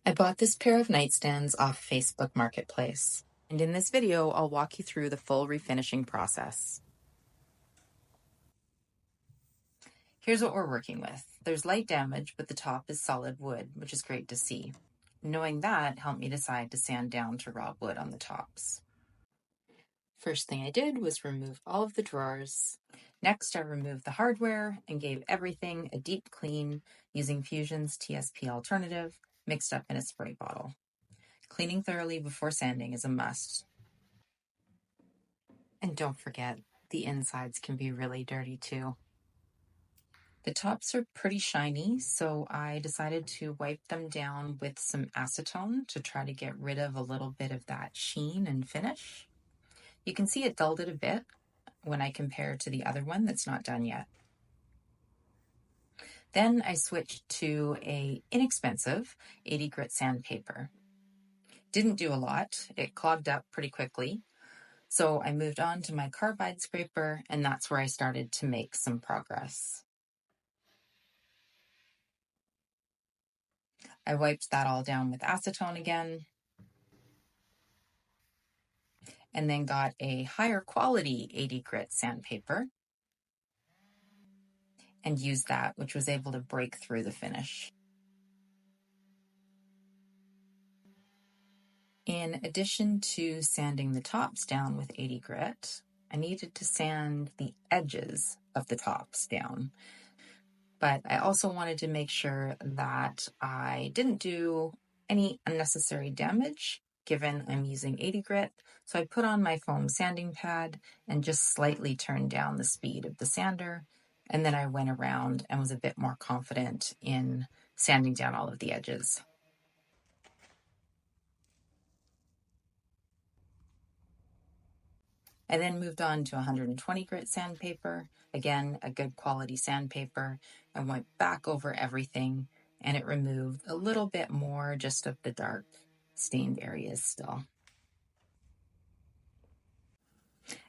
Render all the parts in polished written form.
I bought this pair of nightstands off Facebook Marketplace, and in this video I'll walk you through the full refinishing process. Here's what we're working with. There's light damage, but the top is solid wood, which is great to see. Knowing that helped me decide to sand down to raw wood on the tops. First thing I did was remove all of the drawers. Next, I removed the hardware and gave everything a deep clean using Fusion's TSP alternative mixed up in a spray bottle. Cleaning thoroughly before sanding is a must. And don't forget, the insides can be really dirty too. The tops are pretty shiny, so I decided to wipe them down with some acetone to try to get rid of a little bit of that sheen and finish. You can see it dulled it a bit when I compare to the other one that's not done yet. Then I switched to a inexpensive 80 grit sandpaper. Didn't do a lot, it clogged up pretty quickly. So I moved on to my Carbide scraper, and that's where I started to make some progress. I wiped that all down with acetone again, and then got a higher quality 80 grit sandpaper and used that, which was able to break through the finish. In addition to sanding the tops down with 80 grit, I needed to sand the edges of the tops down. But I also wanted to make sure that I didn't do any unnecessary damage, given I'm using 80 grit. So I put on my foam sanding pad and just slightly turned down the speed of the sander. And then I went around and was a bit more confident in sanding down all of the edges. I then moved on to 120 grit sandpaper. Again, a good quality sandpaper. I went back over everything and it removed a little bit more just of the dark stained areas still.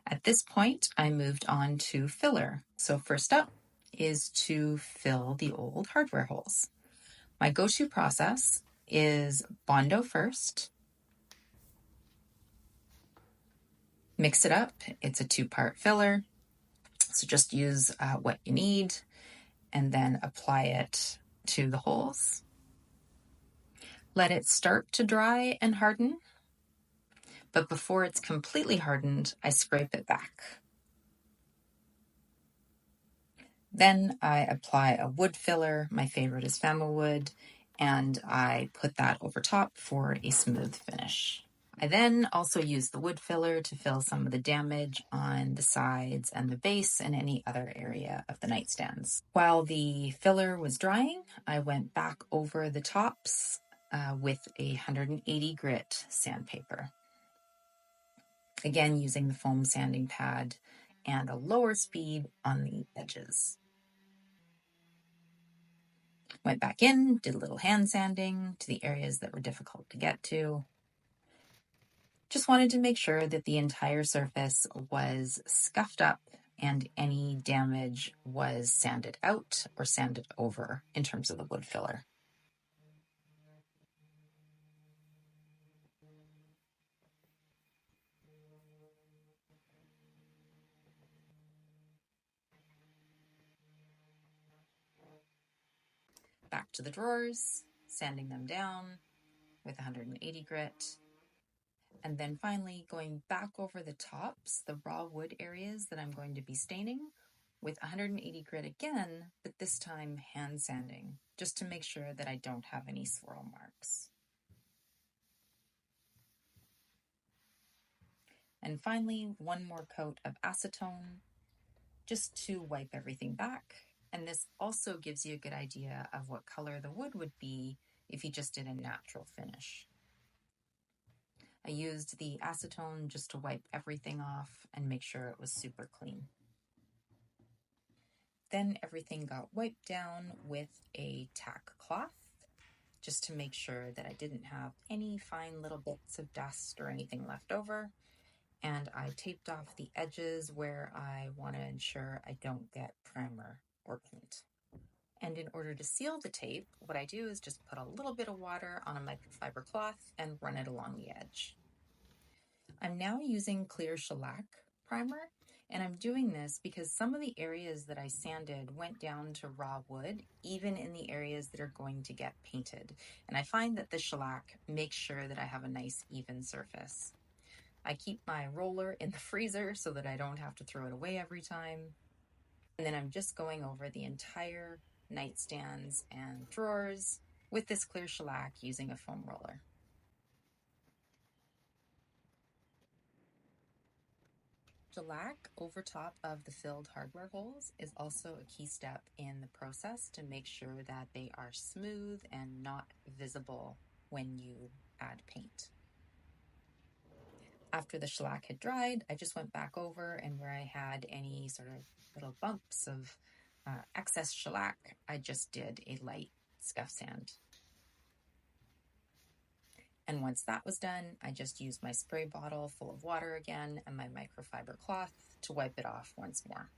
At this point, I moved on to filler. So first up is to fill the old hardware holes. My go-to process is Bondo first. Mix it up. It's a 2-part filler. So just use what you need and then apply it to the holes. Let it start to dry and harden, but before it's completely hardened, I scrape it back. Then I apply a wood filler. My favorite is Fama wood, and I put that over top for a smooth finish. I then also use the wood filler to fill some of the damage on the sides and the base and any other area of the nightstands. While the filler was drying, I went back over the tops with a 180 grit sandpaper. Again, using the foam sanding pad and a lower speed on the edges. Went back in, did a little hand sanding to the areas that were difficult to get to. Just wanted to make sure that the entire surface was scuffed up and any damage was sanded out or sanded over in terms of the wood filler. Back to the drawers, sanding them down with 180 grit. And then finally going back over the tops, the raw wood areas that I'm going to be staining with 180 grit again, but this time hand sanding, just to make sure that I don't have any swirl marks. And finally, one more coat of acetone, just to wipe everything back. And this also gives you a good idea of what color the wood would be if you just did a natural finish. I used the acetone just to wipe everything off and make sure it was super clean. Then everything got wiped down with a tack cloth just to make sure that I didn't have any fine little bits of dust or anything left over. And I taped off the edges where I want to ensure I don't get primer or paint. And in order to seal the tape, what I do is just put a little bit of water on a microfiber cloth and run it along the edge. I'm now using clear shellac primer, and I'm doing this because some of the areas that I sanded went down to raw wood, even in the areas that are going to get painted. And I find that the shellac makes sure that I have a nice even surface. I keep my roller in the freezer so that I don't have to throw it away every time. And then I'm just going over the entire nightstands and drawers with this clear shellac using a foam roller. Shellac over top of the filled hardware holes is also a key step in the process to make sure that they are smooth and not visible when you add paint. After the shellac had dried, I just went back over, and where I had any sort of little bumps of excess shellac, I just did a light scuff sand. And once that was done, I just used my spray bottle full of water again and my microfiber cloth to wipe it off once more.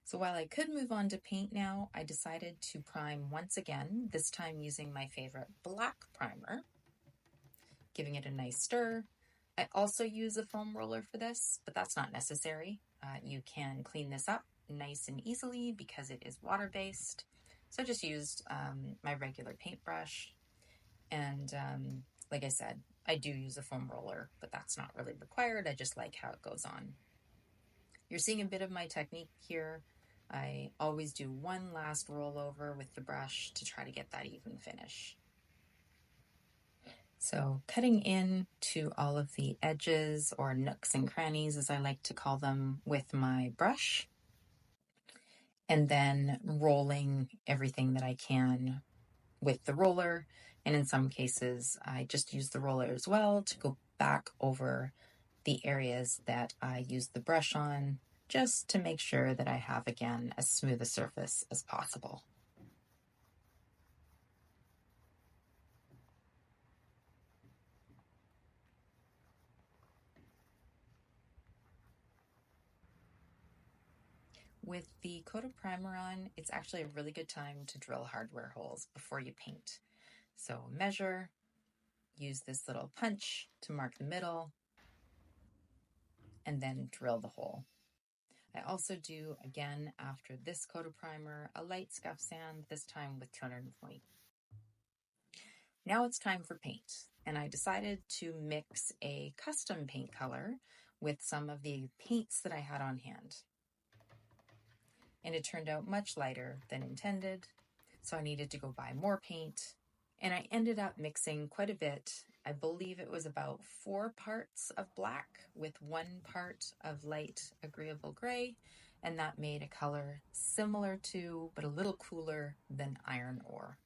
So while I could move on to paint now, I decided to prime once again, this time using my favorite black primer, giving it a nice stir. I also use a foam roller for this, but that's not necessary. You can clean this up nice and easily because it is water-based. So I just used my regular paintbrush. And like I said, I do use a foam roller, but that's not really required. I just like how it goes on. You're seeing a bit of my technique here. I always do one last rollover with the brush to try to get that even finish. So cutting in to all of the edges, or nooks and crannies as I like to call them, with my brush, and then rolling everything that I can with the roller. And in some cases, I just use the roller as well to go back over the areas that I used the brush on, just to make sure that I have, again, as smooth a surface as possible. With the coat of primer on, it's actually a really good time to drill hardware holes before you paint. So measure, use this little punch to mark the middle, and then drill the hole. I also do, again, after this coat of primer, a light scuff sand, this time with 220. Now it's time for paint, and I decided to mix a custom paint color with some of the paints that I had on hand. And it turned out much lighter than intended, so I needed to go buy more paint, and I ended up mixing quite a bit. I believe it was about 4 parts of black with 1 part of light agreeable gray, and that made a color similar to, but a little cooler than, iron ore.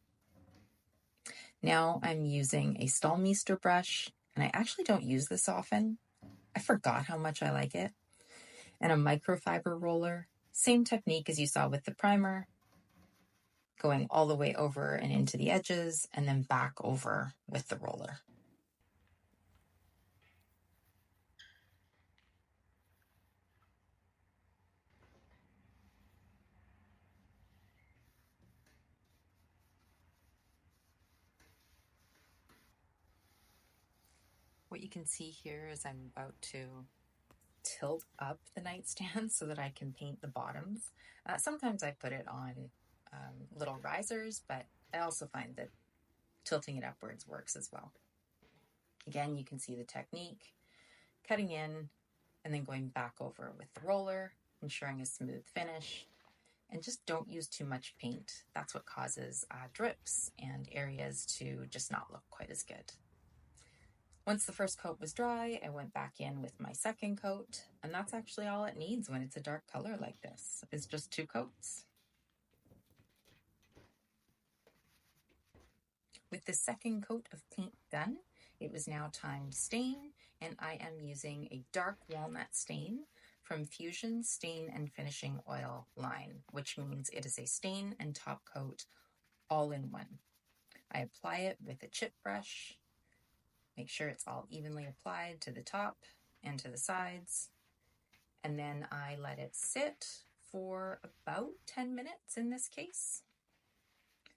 Now I'm using a Stallmeister brush, and I actually don't use this often. I forgot how much I like it. And a microfiber roller, same technique as you saw with the primer, going all the way over and into the edges, and then back over with the roller. What you can see here is I'm about to tilt up the nightstand so that I can paint the bottoms. Sometimes I put it on little risers, but I also find that tilting it upwards works as well. Again, you can see the technique, cutting in and then going back over with the roller, ensuring a smooth finish. And just don't use too much paint. That's what causes drips and areas to just not look quite as good. Once the first coat was dry, I went back in with my second coat, and that's actually all it needs when it's a dark color like this, is just 2 coats. With the second coat of paint done, it was now time to stain, and I am using a dark walnut stain from Fusion Stain and Finishing Oil line, which means it is a stain and top coat all in one. I apply it with a chip brush, make sure it's all evenly applied to the top and to the sides, and then I let it sit for about 10 minutes in this case.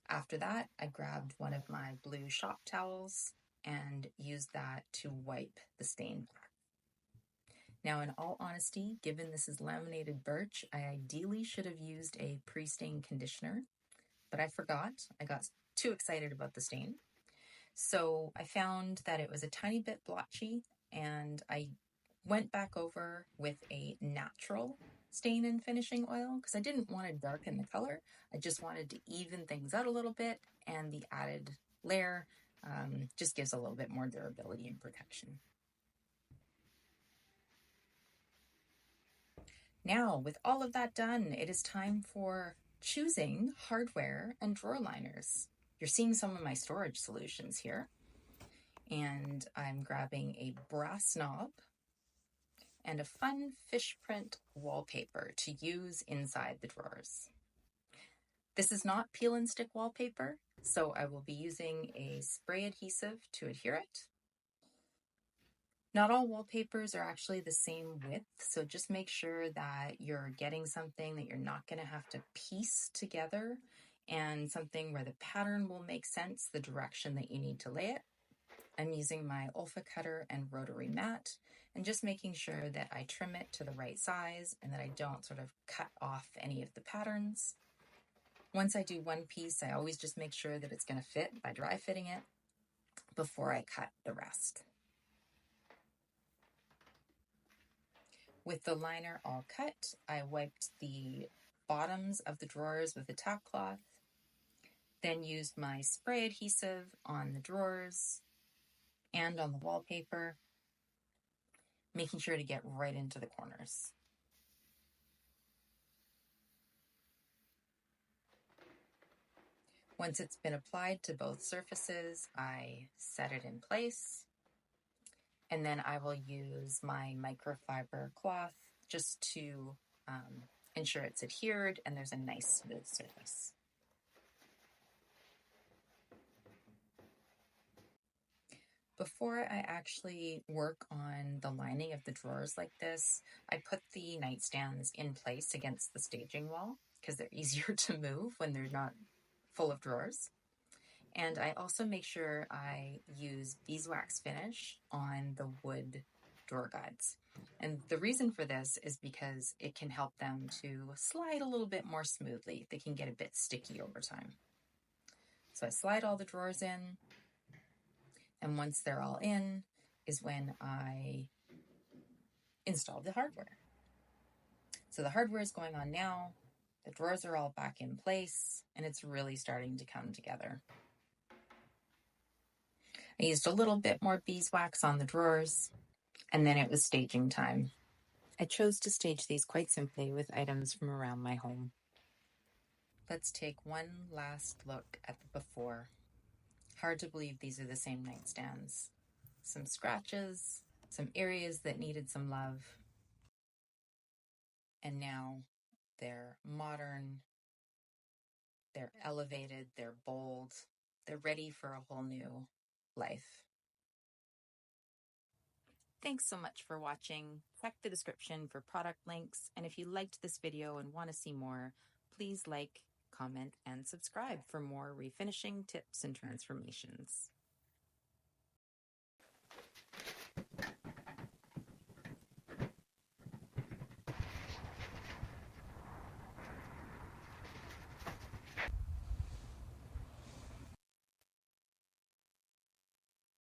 After that, I grabbed one of my blue shop towels and used that to wipe the stain back. Now, in all honesty, given this is laminated birch, I ideally should have used a pre-stain conditioner, but I forgot. I got too excited about the stain. So I found that it was a tiny bit blotchy, and I went back over with a natural stain and finishing oil because I didn't want to darken the color. I just wanted to even things out a little bit, and the added layer just gives a little bit more durability and protection. Now, with all of that done, it is time for choosing hardware and drawer liners. You're seeing some of my storage solutions here, and I'm grabbing a brass knob and a fun fish print wallpaper to use inside the drawers. This is not peel and stick wallpaper, so I will be using a spray adhesive to adhere it. Not all wallpapers are actually the same width, so just make sure that you're getting something that you're not going to have to piece together and something where the pattern will make sense the direction that you need to lay it. I'm using my Olfa cutter and rotary mat and just making sure that I trim it to the right size and that I don't sort of cut off any of the patterns. Once I do one piece, I always just make sure that it's going to fit by dry fitting it before I cut the rest. With the liner all cut, I wiped the bottoms of the drawers with a tack cloth, then used my spray adhesive on the drawers and on the wallpaper, making sure to get right into the corners. Once it's been applied to both surfaces, I set it in place, and then I will use my microfiber cloth just to ensure it's adhered and there's a nice smooth surface. Before I actually work on the lining of the drawers like this, I put the nightstands in place against the staging wall because they're easier to move when they're not full of drawers. And I also make sure I use beeswax finish on the wood drawer guides. And the reason for this is because it can help them to slide a little bit more smoothly. They can get a bit sticky over time. So I slide all the drawers in, and once they're all in is when I install the hardware. So the hardware is going on now, the drawers are all back in place, and it's really starting to come together. I used a little bit more beeswax on the drawers, and then it was staging time. I chose to stage these quite simply with items from around my home. Let's take one last look at the before. Hard to believe these are the same nightstands. Some scratches, some areas that needed some love, and now they're modern, they're elevated, they're bold, they're ready for a whole new life. Thanks so much for watching. Check the description for product links, and if you liked this video and want to see more, please like, comment, and subscribe for more refinishing tips and transformations.